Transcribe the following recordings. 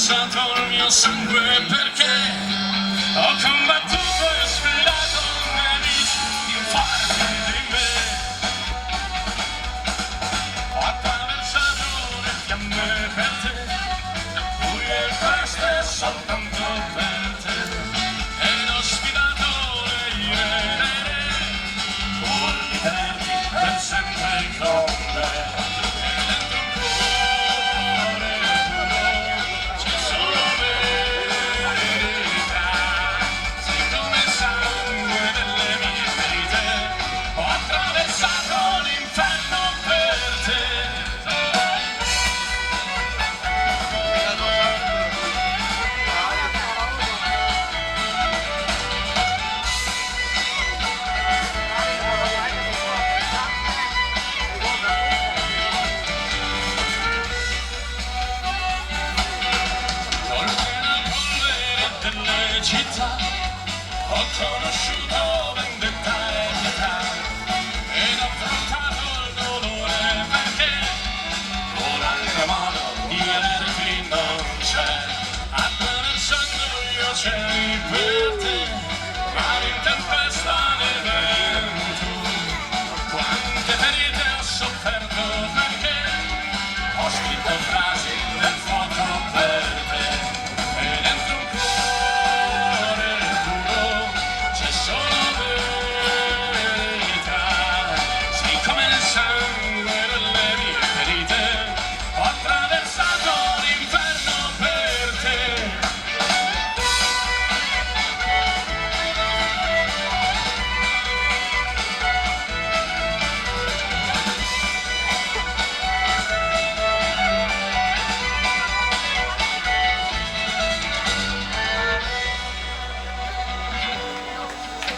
versato il mio sangue perché ho combattuto e sfidato nemici più forti di me. Ho attraversato le fiamme per te, buie e feste soltanto per te, ed ho sfidato le ire dei re, pur di tenerti per sempre con me. Città, ho conosciuto vendetta e pietà ed ho affrontato il dolore perché un altro modo di averti non c'è, attraversando gli oceani per te, mare in tempesta nel vento, quante ferite ho sofferto perché ho scritto frasi nel fuoco per te.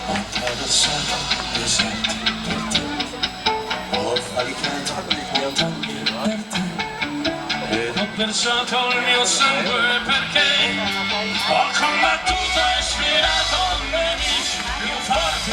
Ho attraversato deserti per te, ho valicato montagne per te, ed ho versato il mio sangue perché ho combattuto e sfidato nemici più forti.